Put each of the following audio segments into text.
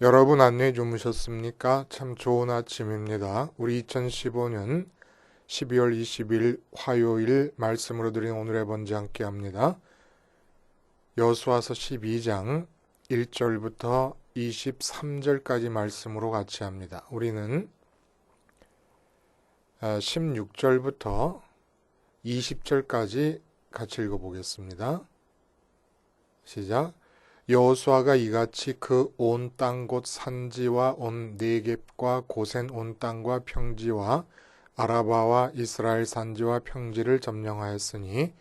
여러분 안녕히 주무셨습니까? 참 좋은 아침입니다. 우리 2015년 12월 20일 화요일 말씀으로 드린 오늘의 번제 함께 합니다. 여호수아서 12장 1절부터 23절까지 말씀으로 같이 합니다. 우리는 16절부터 20절까지 같이 읽어보겠습니다. 시작. 여호수아가 이같이 그 온 땅 곧 산지와 온 네겝과 고센 온 땅과 평지와 아라바와 이스라엘 산지와 평지를 점령하였으니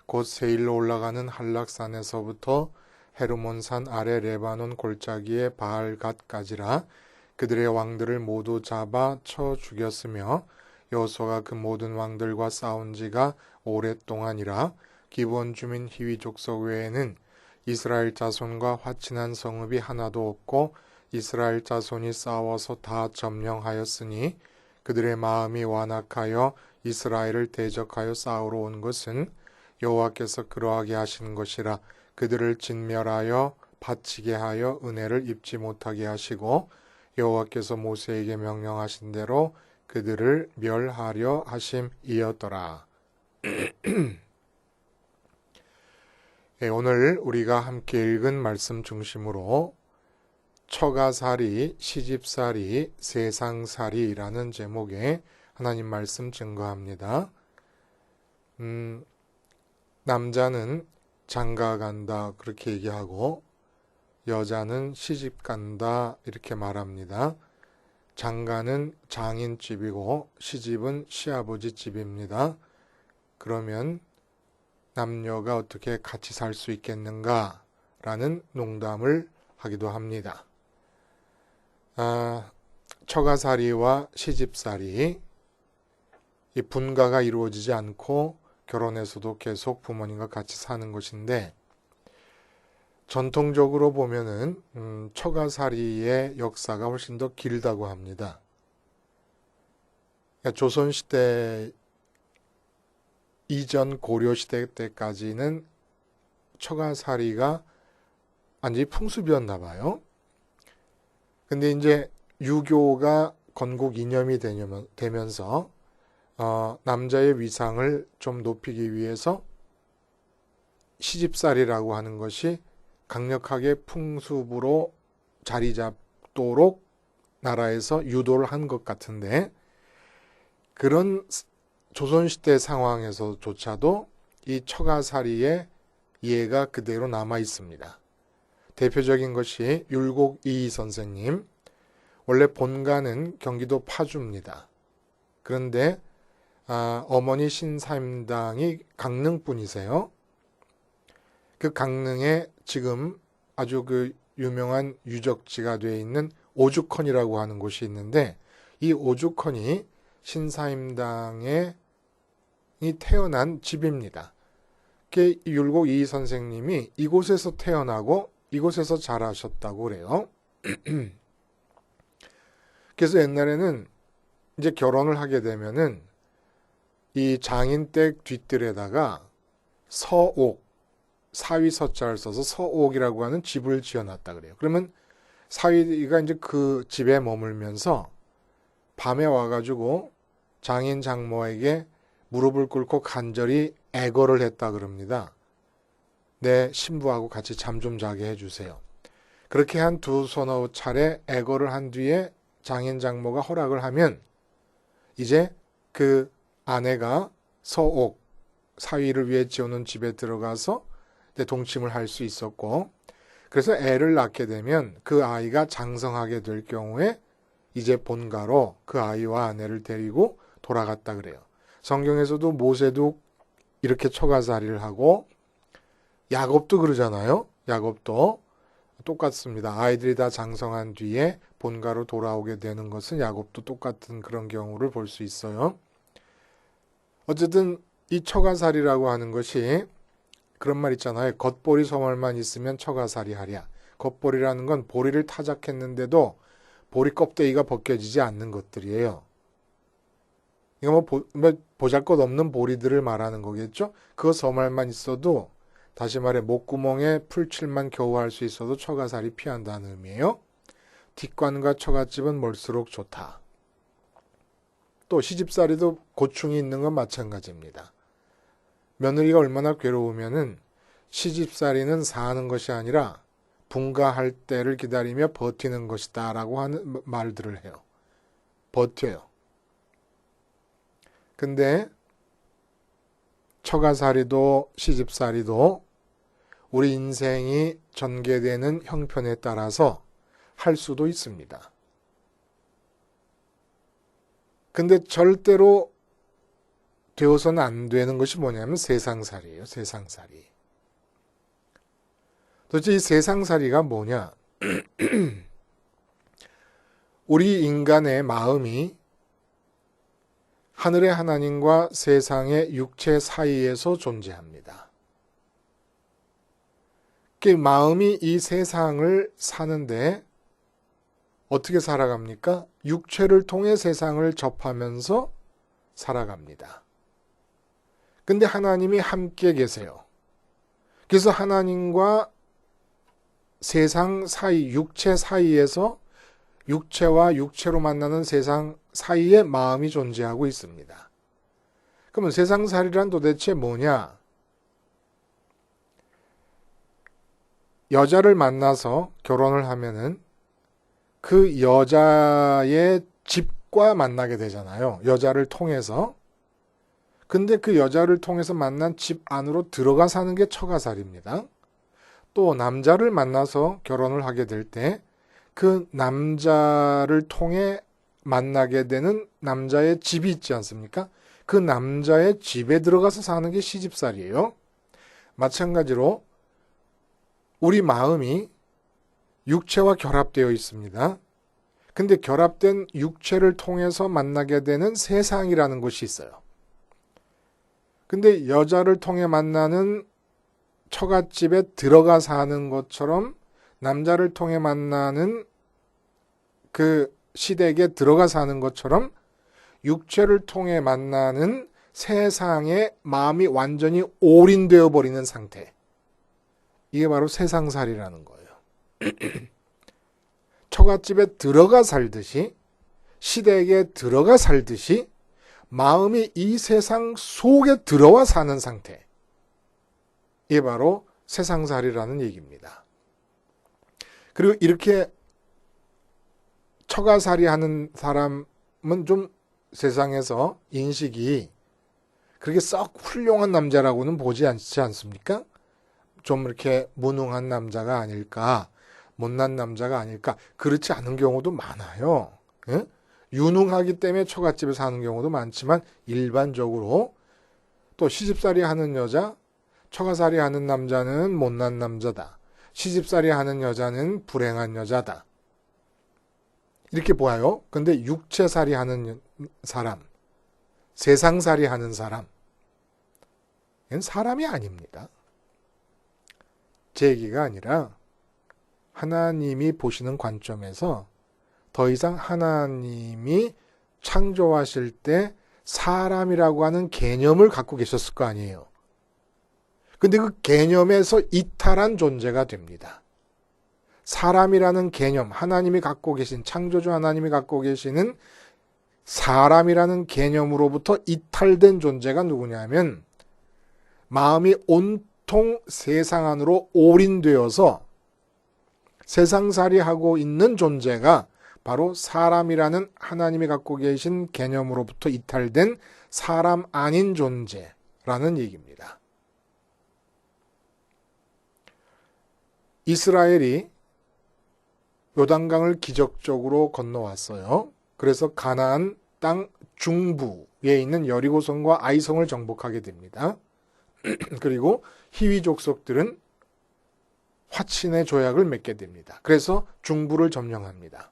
곧 세일로 올라가는 한락산에서부터 헤르몬산 아래 레바논 골짜기의 바알갓까지라. 그들의 왕들을 모두 잡아 쳐 죽였으며 여호수아가 그 모든 왕들과 싸운 지가 오랫동안이라. 기브온 주민 히위 족속 외에는 이스라엘 자손과 화친한 성읍이 하나도 없고 이스라엘 자손이 싸워서 다 점령하였으니 그들의 마음이 완악하여 이스라엘을 대적하여 싸우러 온 것은 여호와께서 그러하게 하시는 것이라. 그들을 진멸하여 바치게 하여 은혜를 입지 못하게 하시고 여호와께서 모세에게 명령하신 대로 그들을 멸하려 하심이었더라. 오늘 우리가 함께 읽은 말씀 중심으로 처가살이, 시집살이, 세상살이라는 제목의 하나님 말씀 증거합니다. 남자는 장가간다 그렇게 얘기하고 여자는 시집간다 이렇게 말합니다. 장가는 장인집이고 시집은 시아버지 집입니다. 그러면 남녀가 어떻게 같이 살 수 있겠는가 라는 농담을 하기도 합니다. 처가살이와 시집살이, 이 분가가 이루어지지 않고 결혼해서도 계속 부모님과 같이 사는 것인데, 전통적으로 보면은 처가살이의 역사가 훨씬 더 길다고 합니다. 그러니까 조선시대 이전 고려시대 때까지는 처가살이가 완전히 풍습이었나 봐요. 근데 이제 유교가 건국 이념이 되면서 남자의 위상을 좀 높이기 위해서 시집살이라고 하는 것이 강력하게 풍습으로 자리 잡도록 나라에서 유도를 한 것 같은데, 그런 조선시대 상황에서조차도 이 처가살이의 예가 그대로 남아 있습니다. 대표적인 것이 율곡 이희 선생님. 원래 본가는 경기도 파주입니다. 그런데 어머니 신사임당이 강릉 분이세요. 그 강릉에 지금 아주 그 유명한 유적지가 되어 있는 오죽헌이라고 하는 곳이 있는데, 이 오죽헌이 신사임당에 태어난 집입니다. 율곡 이희 선생님이 이곳에서 태어나고 이곳에서 자라셨다고 그래요. 그래서 옛날에는 이제 결혼을 하게 되면은 이 장인댁 뒤뜰에다가 서옥, 사위 서자를 써서 서옥이라고 하는 집을 지어놨다 그래요. 그러면 사위가 이제 그 집에 머물면서 밤에 와가지고 장인 장모에게 무릎을 꿇고 간절히 애걸을 했다 그럽니다. 내 신부하고 같이 잠 좀 자게 해주세요. 그렇게 한 두 서너 차례 애걸을 한 뒤에 장인 장모가 허락을 하면 이제 그 아내가 서옥, 사위를 위해 지어놓은 집에 들어가서 동침을 할 수 있었고, 그래서 애를 낳게 되면 그 아이가 장성하게 될 경우에 이제 본가로 그 아이와 아내를 데리고 돌아갔다 그래요. 성경에서도 모세도 이렇게 처가살이를 하고 야곱도 그러잖아요. 야곱도 똑같습니다. 아이들이 다 장성한 뒤에 본가로 돌아오게 되는 것은 야곱도 똑같은 그런 경우를 볼 수 있어요. 어쨌든 이 처가살이라고 하는 것이 그런 말 있잖아요. 겉보리 소말만 있으면 처가살이 하랴. 겉보리라는 건 보리를 타작했는데도 보리 껍데기가 벗겨지지 않는 것들이에요. 이거 뭐 보잘것없는 보리들을 말하는 거겠죠. 그 소말만 있어도, 다시 말해 목구멍에 풀칠만 겨우 할 수 있어도 처가살이 피한다는 의미예요. 뒷관과 처갓집은 멀수록 좋다. 또 시집살이도 고충이 있는 건 마찬가지입니다. 며느리가 얼마나 괴로우면은 시집살이는 사는 것이 아니라 분가할 때를 기다리며 버티는 것이다 라고 하는 말들을 해요. 버텨요. 근데 처가살이도 시집살이도 우리 인생이 전개되는 형편에 따라서 할 수도 있습니다. 근데 절대로 되어서는 안 되는 것이 뭐냐면 세상살이에요. 세상살이. 도대체 이 세상살이가 뭐냐? 우리 인간의 마음이 하늘의 하나님과 세상의 육체 사이에서 존재합니다. 그 마음이 이 세상을 사는데 어떻게 살아갑니까? 육체를 통해 세상을 접하면서 살아갑니다. 근데 하나님이 함께 계세요. 그래서 하나님과 세상 사이, 육체 사이에서 육체와 육체로 만나는 세상 사이에 마음이 존재하고 있습니다. 그러면 세상살이란 도대체 뭐냐? 여자를 만나서 결혼을 하면은 그 여자의 집과 만나게 되잖아요. 여자를 통해서. 근데 그 여자를 통해서 만난 집 안으로 들어가 사는 게 처가살입니다. 또 남자를 만나서 결혼을 하게 될 때 그 남자를 통해 만나게 되는 남자의 집이 있지 않습니까? 그 남자의 집에 들어가서 사는 게 시집살이에요. 마찬가지로 우리 마음이 육체와 결합되어 있습니다. 근데 결합된 육체를 통해서 만나게 되는 세상이라는 것이 있어요. 근데 여자를 통해 만나는 처갓집에 들어가 사는 것처럼 남자를 통해 만나는 그 시댁에 들어가 사는 것처럼 육체를 통해 만나는 세상에 마음이 완전히 올인되어 버리는 상태. 이게 바로 세상살이라는 거예요. 처갓집에 들어가 살듯이 시댁에 들어가 살듯이 마음이 이 세상 속에 들어와 사는 상태. 이게 바로 세상살이라는 얘기입니다. 그리고 이렇게 처가살이 하는 사람은 좀 세상에서 인식이 그렇게 썩 훌륭한 남자라고는 보지 않지 않습니까? 좀 이렇게 무능한 남자가 아닐까, 못난 남자가 아닐까, 그렇지 않은 경우도 많아요. 예? 유능하기 때문에 처갓집에 사는 경우도 많지만 일반적으로 또 시집살이 하는 여자, 처가살이 하는 남자는 못난 남자다. 시집살이 하는 여자는 불행한 여자다. 이렇게 보아요. 근데 육체살이 하는 사람, 세상살이 하는 사람, 얘는 사람이 아닙니다. 제 얘기가 아니라 하나님이 보시는 관점에서 더 이상 하나님이 창조하실 때 사람이라고 하는 개념을 갖고 계셨을 거 아니에요. 근데 그 개념에서 이탈한 존재가 됩니다. 사람이라는 개념, 하나님이 갖고 계신, 창조주 하나님이 갖고 계시는 사람이라는 개념으로부터 이탈된 존재가 누구냐면 마음이 온통 세상 안으로 올인되어서 세상살이하고 있는 존재가 바로 사람이라는 하나님이 갖고 계신 개념으로부터 이탈된 사람 아닌 존재라는 얘기입니다. 이스라엘이 요단강을 기적적으로 건너왔어요. 그래서 가나안 땅 중부에 있는 여리고성과 아이성을 정복하게 됩니다. 그리고 히위 족속들은 화친의 조약을 맺게 됩니다. 그래서 중부를 점령합니다.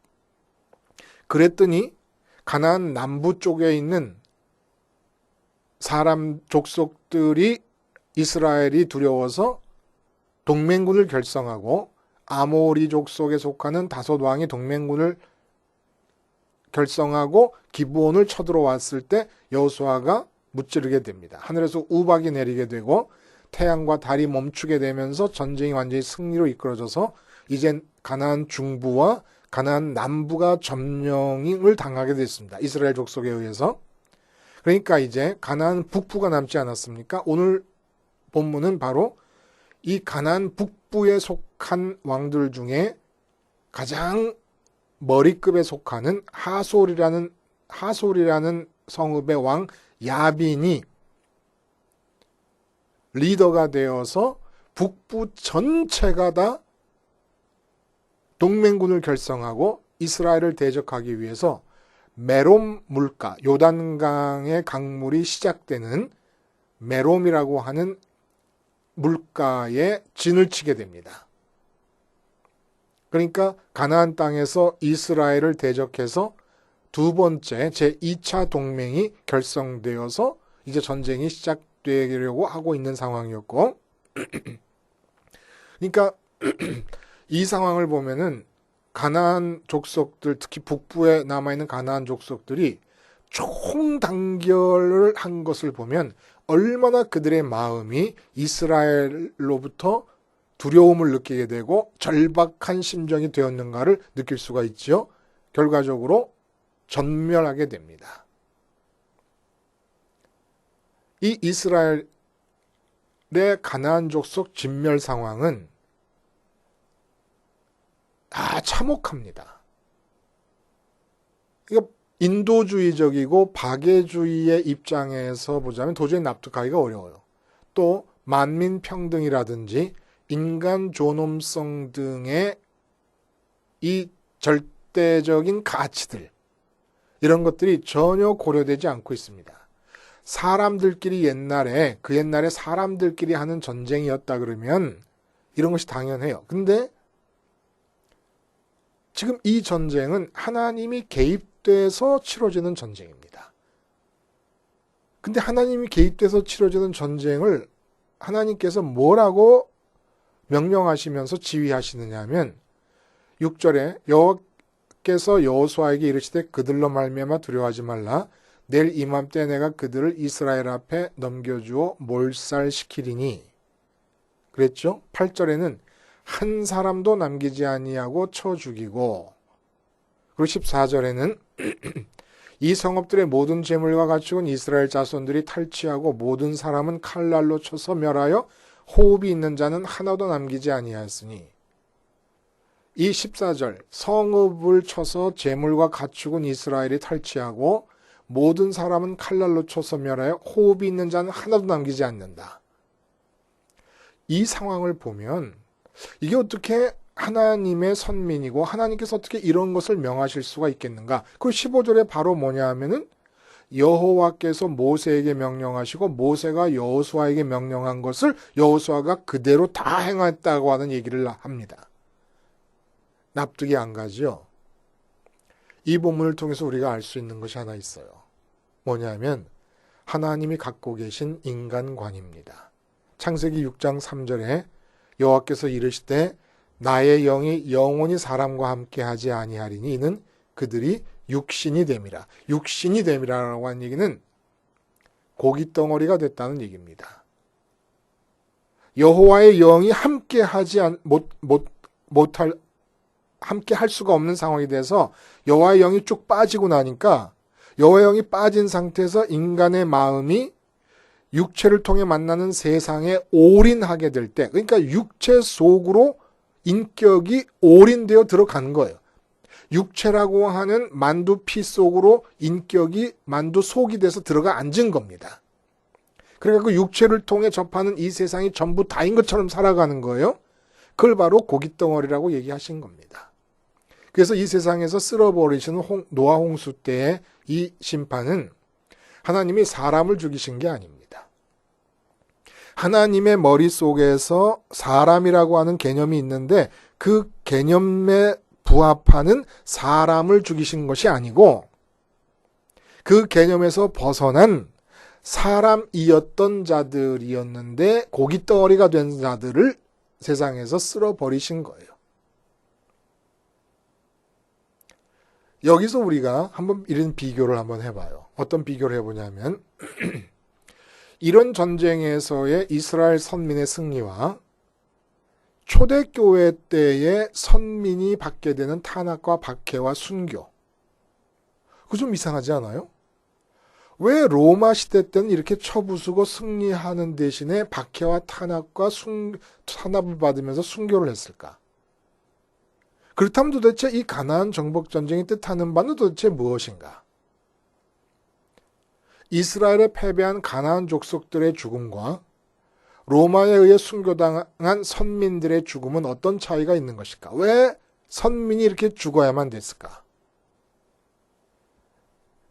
그랬더니 가나안 남부 쪽에 있는 사람 족속들이 이스라엘이 두려워서 동맹군을 결성하고 아모리 족속에 속하는 다섯 왕이 동맹군을 결성하고 기브온을 쳐들어왔을 때 여호수아가 무찌르게 됩니다. 하늘에서 우박이 내리게 되고 태양과 달이 멈추게 되면서 전쟁이 완전히 승리로 이끌어져서 이젠 가나안 중부와 가나안 남부가 점령을 당하게 됐습니다. 이스라엘 족속에 의해서. 그러니까 이제 가나안 북부가 남지 않았습니까? 오늘 본문은 바로 이 가나안 북부에 속한 왕들 중에 가장 머리급에 속하는 하솔이라는 성읍의 왕 야빈이 리더가 되어서 북부 전체가 다 동맹군을 결성하고 이스라엘을 대적하기 위해서 메롬 물가, 요단강의 강물이 시작되는 메롬이라고 하는 물가에 진을 치게 됩니다. 그러니까 가나안 땅에서 이스라엘을 대적해서 두 번째 제2차 동맹이 결성되어서 이제 전쟁이 시작되려고 하고 있는 상황이었고, 그러니까 이 상황을 보면은 가나안 족속들, 특히 북부에 남아있는 가나안 족속들이 총단결을 한 것을 보면 얼마나 그들의 마음이 이스라엘로부터 두려움을 느끼게 되고 절박한 심정이 되었는가를 느낄 수가 있지요. 결과적으로 전멸하게 됩니다. 이 이스라엘의 가나안 족속 진멸 상황은 참혹합니다. 이거 인도주의적이고 박애주의의 입장에서 보자면 도저히 납득하기가 어려워요. 또 만민평등이라든지 인간 존엄성 등의 이 절대적인 가치들, 이런 것들이 전혀 고려되지 않고 있습니다. 사람들끼리 그 옛날에 사람들끼리 하는 전쟁이었다 그러면 이런 것이 당연해요. 근데 지금 이 전쟁은 하나님이 개입돼서 치러지는 전쟁입니다. 근데 하나님이 개입돼서 치러지는 전쟁을 하나님께서 뭐라고 명령하시면서 지휘하시느냐 하면 6절에 여호와께서 여호수아에게 이르시되 그들로 말미암아 두려워하지 말라. 내일 이맘때 내가 그들을 이스라엘 앞에 넘겨주어 몰살시키리니. 그랬죠? 8절에는 한 사람도 남기지 아니하고 쳐 죽이고, 그리고 14절에는 이 성읍들의 모든 재물과 가축은 이스라엘 자손들이 탈취하고 모든 사람은 칼날로 쳐서 멸하여 호흡이 있는 자는 하나도 남기지 아니하였으니. 이 14절 성읍을 쳐서 재물과 가축은 이스라엘이 탈취하고 모든 사람은 칼날로 쳐서 멸하여 호흡이 있는 자는 하나도 남기지 않는다. 이 상황을 보면 이게 어떻게 하나님의 선민이고 하나님께서 어떻게 이런 것을 명하실 수가 있겠는가? 그리고 15절에 바로 뭐냐 하면은 여호와께서 모세에게 명령하시고 모세가 여호수아에게 명령한 것을 여호수아가 그대로 다 행했다고 하는 얘기를 합니다. 납득이 안 가죠? 이 본문을 통해서 우리가 알 수 있는 것이 하나 있어요. 뭐냐면 하나님이 갖고 계신 인간관입니다. 창세기 6장 3절에 여호와께서 이르시되 나의 영이 영원히 사람과 함께 하지 아니하리니 이는 그들이 육신이 됨이라. 육신이 됨이라고 하는 얘기는 고깃덩어리가 됐다는 얘기입니다. 여호와의 영이 함께 함께 할 수가 없는 상황이 돼서 여호와의 영이 쭉 빠지고 나니까 여호와의 영이 빠진 상태에서 인간의 마음이 육체를 통해 만나는 세상에 올인하게 될 때, 그러니까 육체 속으로 인격이 올인되어 들어간 거예요. 육체라고 하는 만두 피 속으로 인격이 만두 속이 돼서 들어가 앉은 겁니다. 그래서 육체를 통해 접하는 이 세상이 전부 다인 것처럼 살아가는 거예요. 그걸 바로 고깃덩어리라고 얘기하신 겁니다. 그래서 이 세상에서 쓸어버리시는 노아 홍수 때의 이 심판은 하나님이 사람을 죽이신 게 아닙니다. 하나님의 머릿속에서 사람이라고 하는 개념이 있는데 그 개념에 부합하는 사람을 죽이신 것이 아니고 그 개념에서 벗어난 사람이었던 자들이었는데 고깃덩어리가 된 자들을 세상에서 쓸어버리신 거예요. 여기서 우리가 한번 이런 비교를 한번 해봐요. 어떤 비교를 해보냐면 이런 전쟁에서의 이스라엘 선민의 승리와 초대교회 때에 선민이 받게 되는 탄압과 박해와 순교. 그거 좀 이상하지 않아요? 왜 로마 시대 때는 이렇게 쳐부수고 승리하는 대신에 박해와 탄압을 받으면서 순교를 했을까? 그렇다면 도대체 이 가나안 정복 전쟁이 뜻하는 바는 도대체 무엇인가? 이스라엘에 패배한 가나안 족속들의 죽음과 로마에 의해 순교당한 선민들의 죽음은 어떤 차이가 있는 것일까? 왜 선민이 이렇게 죽어야만 됐을까?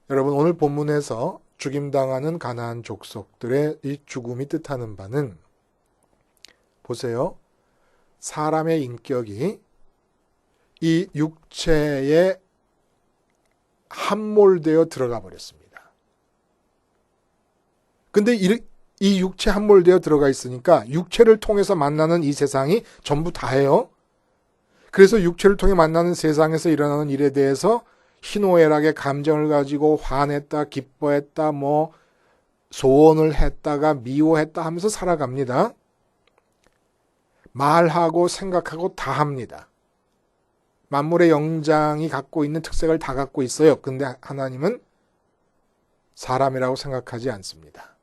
여러분, 오늘 본문에서 죽임당하는 가나안 족속들의 이 죽음이 뜻하는 바는, 보세요. 사람의 인격이 이 육체에 함몰되어 들어가 버렸습니다. 근데 이 육체 함몰되어 들어가 있으니까 육체를 통해서 만나는 이 세상이 전부 다예요. 그래서 육체를 통해 만나는 세상에서 일어나는 일에 대해서 희노애락의 감정을 가지고 화냈다, 기뻐했다, 소원을 했다가 미워했다 하면서 살아갑니다. 말하고 생각하고 다 합니다. 만물의 영장이 갖고 있는 특색을 다 갖고 있어요. 근데 하나님은 사람이라고 생각하지 않습니다.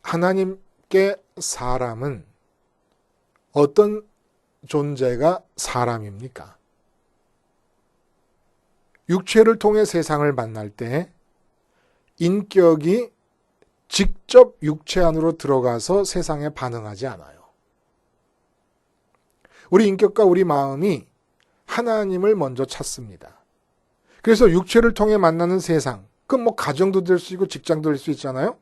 하나님께 사람은 어떤 존재가 사람입니까? 육체를 통해 세상을 만날 때 인격이 직접 육체 안으로 들어가서 세상에 반응하지 않아요. 우리 인격과 우리 마음이 하나님을 먼저 찾습니다. 그래서 육체를 통해 만나는 세상, 그건 가정도 될 수 있고 직장도 될 수 있잖아요.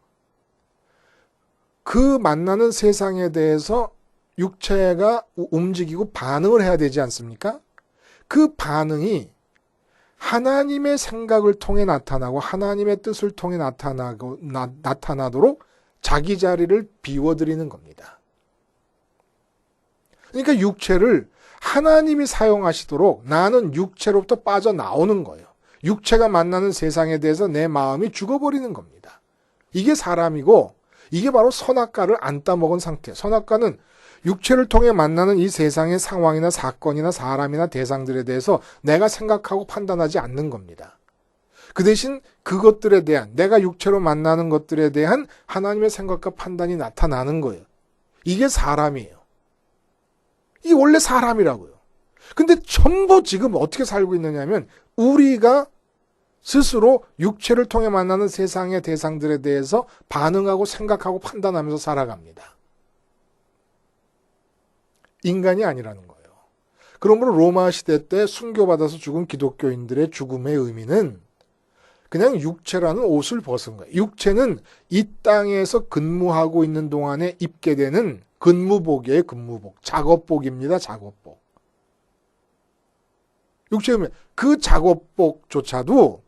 그 만나는 세상에 대해서 육체가 움직이고 반응을 해야 되지 않습니까? 그 반응이 하나님의 생각을 통해 나타나고 하나님의 뜻을 통해 나타나도록 자기 자리를 비워드리는 겁니다. 그러니까 육체를 하나님이 사용하시도록 나는 육체로부터 빠져나오는 거예요. 육체가 만나는 세상에 대해서 내 마음이 죽어버리는 겁니다. 이게 사람이고 이게 바로 선악과를 안 따먹은 상태. 선악과는 육체를 통해 만나는 이 세상의 상황이나 사건이나 사람이나 대상들에 대해서 내가 생각하고 판단하지 않는 겁니다. 그 대신 그것들에 대한, 내가 육체로 만나는 것들에 대한 하나님의 생각과 판단이 나타나는 거예요. 이게 사람이에요. 이게 원래 사람이라고요. 근데 전부 지금 어떻게 살고 있느냐면 우리가 스스로 육체를 통해 만나는 세상의 대상들에 대해서 반응하고 생각하고 판단하면서 살아갑니다. 인간이 아니라는 거예요. 그러므로 로마 시대 때 순교받아서 죽은 기독교인들의 죽음의 의미는 그냥 육체라는 옷을 벗은 거예요. 육체는 이 땅에서 근무하고 있는 동안에 입게 되는 근무복이에요. 근무복. 작업복입니다. 작업복. 육체는 그 작업복조차도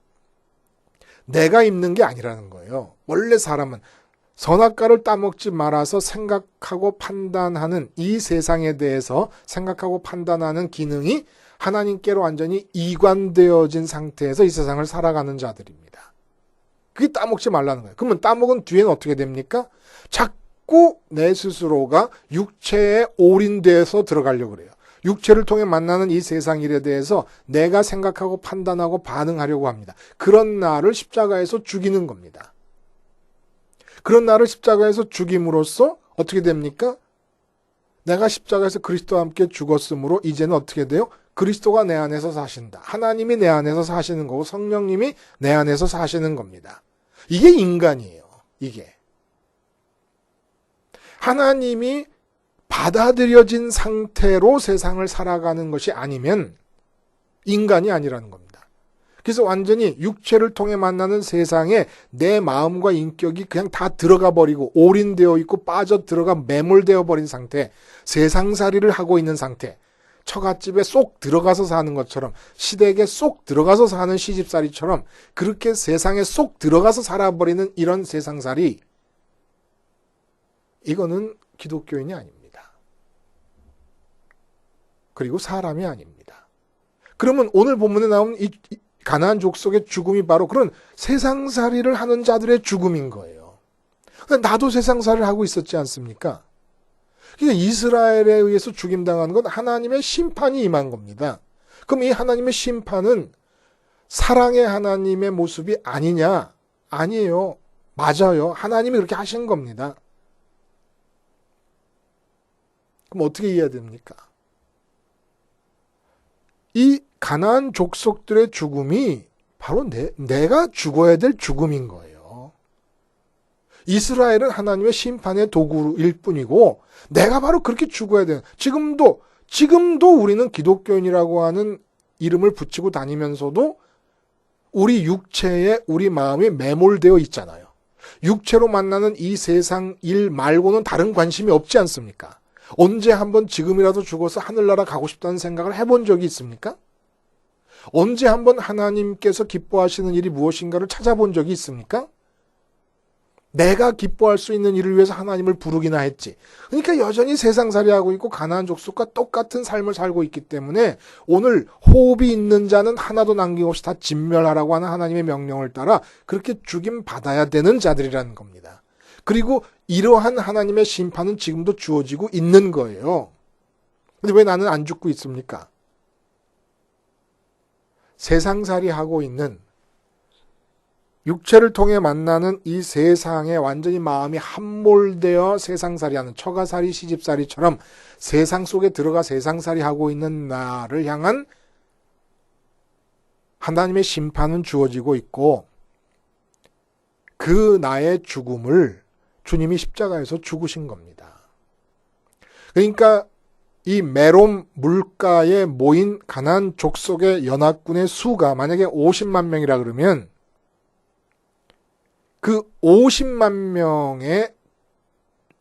내가 입는 게 아니라는 거예요. 원래 사람은 선악과를 따먹지 말아서 생각하고 판단하는 이 세상에 대해서 생각하고 판단하는 기능이 하나님께로 완전히 이관되어진 상태에서 이 세상을 살아가는 자들입니다. 그게 따먹지 말라는 거예요. 그러면 따먹은 뒤에는 어떻게 됩니까? 자꾸 내 스스로가 육체에 올인돼서 들어가려고 그래요. 육체를 통해 만나는 이 세상 일에 대해서 내가 생각하고 판단하고 반응하려고 합니다. 그런 나를 십자가에서 죽이는 겁니다. 그런 나를 십자가에서 죽임으로써 어떻게 됩니까? 내가 십자가에서 그리스도와 함께 죽었으므로 이제는 어떻게 돼요? 그리스도가 내 안에서 사신다. 하나님이 내 안에서 사시는 거고 성령님이 내 안에서 사시는 겁니다. 이게 인간이에요. 이게. 하나님이 받아들여진 상태로 세상을 살아가는 것이 아니면 인간이 아니라는 겁니다. 그래서 완전히 육체를 통해 만나는 세상에 내 마음과 인격이 그냥 다 들어가 버리고 올인되어 있고 빠져 들어가 매몰되어 버린 상태, 세상살이를 하고 있는 상태, 처갓집에 쏙 들어가서 사는 것처럼, 시댁에 쏙 들어가서 사는 시집살이처럼 그렇게 세상에 쏙 들어가서 살아버리는 이런 세상살이, 이거는 기독교인이 아닙니다. 그리고 사람이 아닙니다. 그러면 오늘 본문에 나온 이 가나안 족속의 죽음이 바로 그런 세상살이를 하는 자들의 죽음인 거예요. 나도 세상살이를 하고 있었지 않습니까? 그러니까 이스라엘에 의해서 죽임당한 건 하나님의 심판이 임한 겁니다. 그럼 이 하나님의 심판은 사랑의 하나님의 모습이 아니냐? 아니에요. 맞아요. 하나님이 그렇게 하신 겁니다. 그럼 어떻게 이해해야 됩니까? 이 가나안 족속들의 죽음이 바로 내가 죽어야 될 죽음인 거예요. 이스라엘은 하나님의 심판의 도구일 뿐이고 내가 바로 그렇게 죽어야 되는, 지금도 우리는 기독교인이라고 하는 이름을 붙이고 다니면서도 우리 육체에 우리 마음이 매몰되어 있잖아요. 육체로 만나는 이 세상 일 말고는 다른 관심이 없지 않습니까? 언제 한번 지금이라도 죽어서 하늘나라 가고 싶다는 생각을 해본 적이 있습니까? 언제 한번 하나님께서 기뻐하시는 일이 무엇인가를 찾아본 적이 있습니까? 내가 기뻐할 수 있는 일을 위해서 하나님을 부르기나 했지. 그러니까 여전히 세상살이하고 있고 가나안 족속과 똑같은 삶을 살고 있기 때문에 오늘 호흡이 있는 자는 하나도 남김없이 다 진멸하라고 하는 하나님의 명령을 따라 그렇게 죽임 받아야 되는 자들이라는 겁니다. 그리고 이러한 하나님의 심판은 지금도 주어지고 있는 거예요. 근데 왜 나는 안 죽고 있습니까? 세상살이하고 있는, 육체를 통해 만나는 이 세상에 완전히 마음이 함몰되어 세상살이하는, 처가살이 시집살이처럼 세상 속에 들어가 세상살이하고 있는 나를 향한 하나님의 심판은 주어지고 있고, 그 나의 죽음을 주님이 십자가에서 죽으신 겁니다. 그러니까 이 메롬 물가에 모인 가나안 족속의 연합군의 수가 만약에 50만 명이라 그러면 그 50만 명의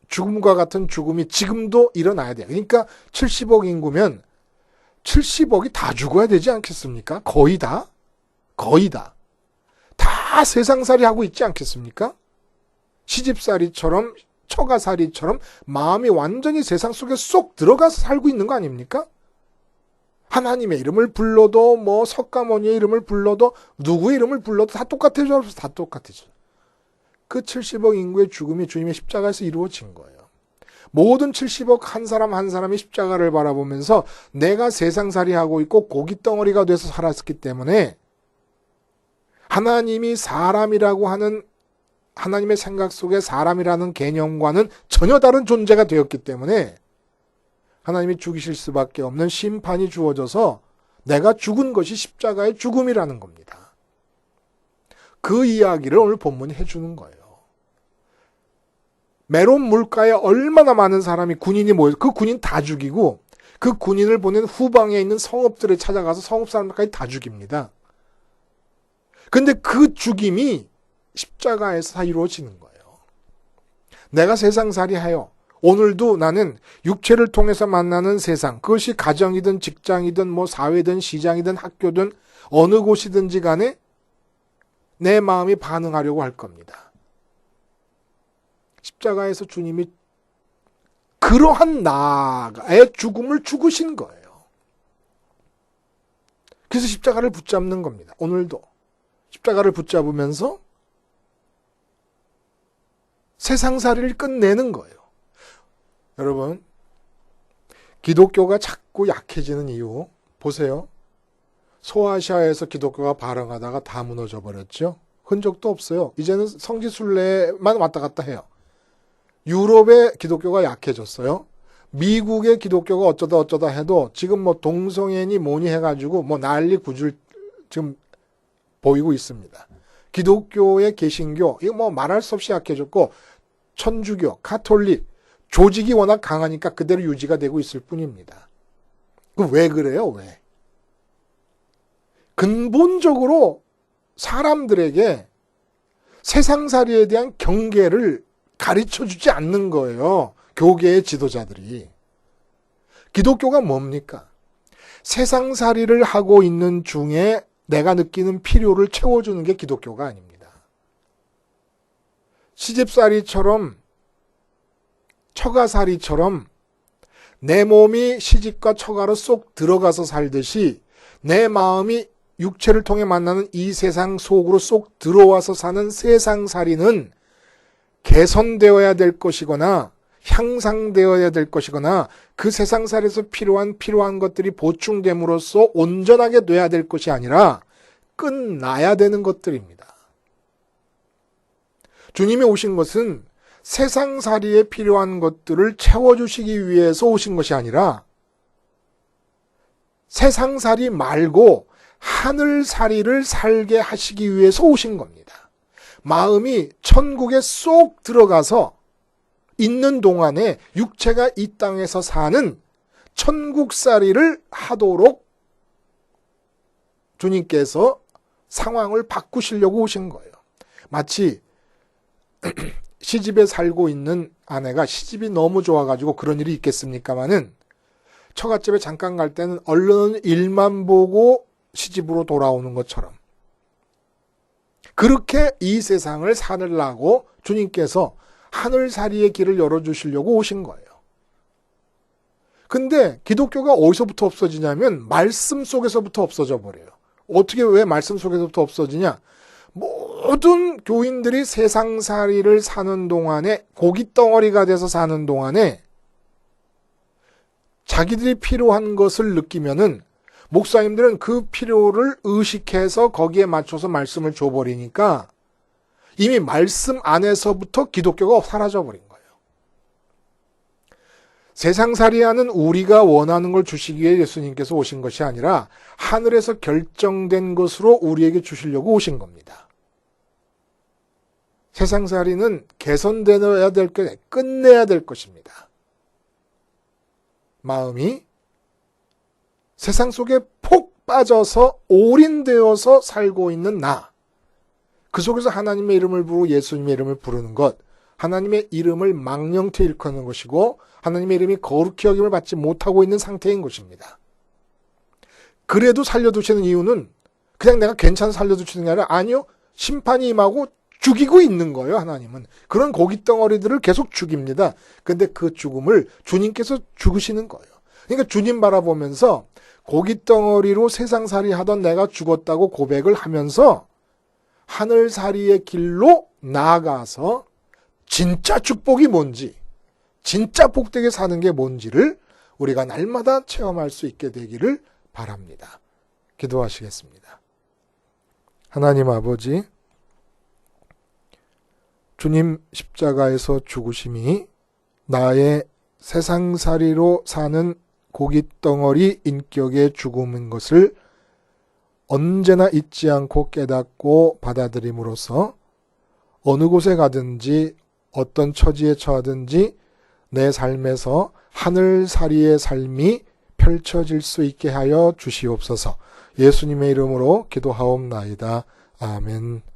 죽음과 같은 죽음이 지금도 일어나야 돼요. 그러니까 70억 인구면 70억이 다 죽어야 되지 않겠습니까? 거의 다. 다 세상살이 하고 있지 않겠습니까? 시집살이처럼, 처가살이처럼 마음이 완전히 세상 속에 쏙 들어가서 살고 있는 거 아닙니까? 하나님의 이름을 불러도 석가모니의 이름을 불러도 누구의 이름을 불러도 다 똑같아져. 다 똑같아져. 그 70억 인구의 죽음이 주님의 십자가에서 이루어진 거예요. 모든 70억 한 사람 한 사람이 십자가를 바라보면서 내가 세상살이하고 있고 고깃덩어리가 돼서 살았기 때문에 하나님이 사람이라고 하는 하나님의 생각 속에 사람이라는 개념과는 전혀 다른 존재가 되었기 때문에 하나님이 죽이실 수밖에 없는 심판이 주어져서 내가 죽은 것이 십자가의 죽음이라는 겁니다. 그 이야기를 오늘 본문이 해주는 거예요. 메론 물가에 얼마나 많은 사람이 군인이 모여서 그 군인 다 죽이고 그 군인을 보낸 후방에 있는 성읍들에 찾아가서 성읍 사람들까지 다 죽입니다. 근데 그 죽임이 십자가에서 다 이루어지는 거예요. 내가 세상살이하여 오늘도 나는 육체를 통해서 만나는 세상, 그것이 가정이든 직장이든 사회든 시장이든 학교든 어느 곳이든지 간에 내 마음이 반응하려고 할 겁니다. 십자가에서 주님이 그러한 나의 죽음을 죽으신 거예요. 그래서 십자가를 붙잡는 겁니다. 오늘도 십자가를 붙잡으면서 세상살이를 끝내는 거예요. 여러분, 기독교가 자꾸 약해지는 이유 보세요. 소아시아에서 기독교가 발흥하다가 다 무너져 버렸죠. 흔적도 없어요. 이제는 성지순례만 왔다 갔다 해요. 유럽의 기독교가 약해졌어요. 미국의 기독교가 어쩌다 해도 지금 동성애니 뭐니 해가지고 난리 구줄 지금 보이고 있습니다. 기독교의 개신교 이거 말할 수 없이 약해졌고 천주교, 가톨릭 조직이 워낙 강하니까 그대로 유지가 되고 있을 뿐입니다. 왜 그래요? 왜? 근본적으로 사람들에게 세상살이에 대한 경계를 가르쳐주지 않는 거예요. 교계의 지도자들이. 기독교가 뭡니까? 세상살이를 하고 있는 중에 내가 느끼는 필요를 채워주는 게 기독교가 아닙니다. 시집살이처럼 처가살이처럼 내 몸이 시집과 처가로 쏙 들어가서 살듯이 내 마음이 육체를 통해 만나는 이 세상 속으로 쏙 들어와서 사는 세상살이는 개선되어야 될 것이거나 향상되어야 될 것이거나 그 세상살에서 필요한 것들이 보충됨으로써 온전하게 돼야 될 것이 아니라 끝나야 되는 것들입니다. 주님이 오신 것은 세상살이에 필요한 것들을 채워주시기 위해서 오신 것이 아니라 세상살이 말고 하늘살이를 살게 하시기 위해서 오신 겁니다. 마음이 천국에 쏙 들어가서 있는 동안에 육체가 이 땅에서 사는 천국살이를 하도록 주님께서 상황을 바꾸시려고 오신 거예요. 마치 시집에 살고 있는 아내가 시집이 너무 좋아가지고 그런 일이 있겠습니까마는 처갓집에 잠깐 갈 때는 얼른 일만 보고 시집으로 돌아오는 것처럼 그렇게 이 세상을 살으려고 주님께서 하늘살이의 길을 열어주시려고 오신 거예요. 근데 기독교가 어디서부터 없어지냐면 말씀 속에서부터 없어져 버려요. 어떻게 왜 말씀 속에서부터 없어지냐? 모든 교인들이 세상살이를 사는 동안에 고깃덩어리가 돼서 사는 동안에 자기들이 필요한 것을 느끼면은 목사님들은 그 필요를 의식해서 거기에 맞춰서 말씀을 줘버리니까 이미 말씀 안에서부터 기독교가 사라져버린 거예요. 세상살이하는 우리가 원하는 걸 주시기 위해 예수님께서 오신 것이 아니라 하늘에서 결정된 것으로 우리에게 주시려고 오신 겁니다. 세상살이는 개선되어야 될 것, 끝내야 될 것입니다. 마음이 세상 속에 폭 빠져서 올인되어서 살고 있는 나. 그 속에서 하나님의 이름을 부르고 예수님의 이름을 부르는 것. 하나님의 이름을 망령태 일컫는 것이고 하나님의 이름이 거룩히 여김을 받지 못하고 있는 상태인 것입니다. 그래도 살려두시는 이유는 그냥 내가 괜찮아 살려두시는 게 아니라 아니요. 심판이 임하고 죽이고 있는 거예요. 하나님은. 그런 고깃덩어리들을 계속 죽입니다. 근데 그 죽음을 주님께서 죽으시는 거예요. 그러니까 주님 바라보면서 고깃덩어리로 세상살이 하던 내가 죽었다고 고백을 하면서 하늘살이의 길로 나아가서 진짜 축복이 뭔지, 진짜 복되게 사는 게 뭔지를 우리가 날마다 체험할 수 있게 되기를 바랍니다. 기도하시겠습니다. 하나님 아버지, 주님 십자가에서 죽으심이 나의 세상살이로 사는 고깃덩어리 인격의 죽음인 것을 언제나 잊지 않고 깨닫고 받아들임으로써 어느 곳에 가든지 어떤 처지에 처하든지 내 삶에서 하늘살이의 삶이 펼쳐질 수 있게 하여 주시옵소서. 예수님의 이름으로 기도하옵나이다. 아멘.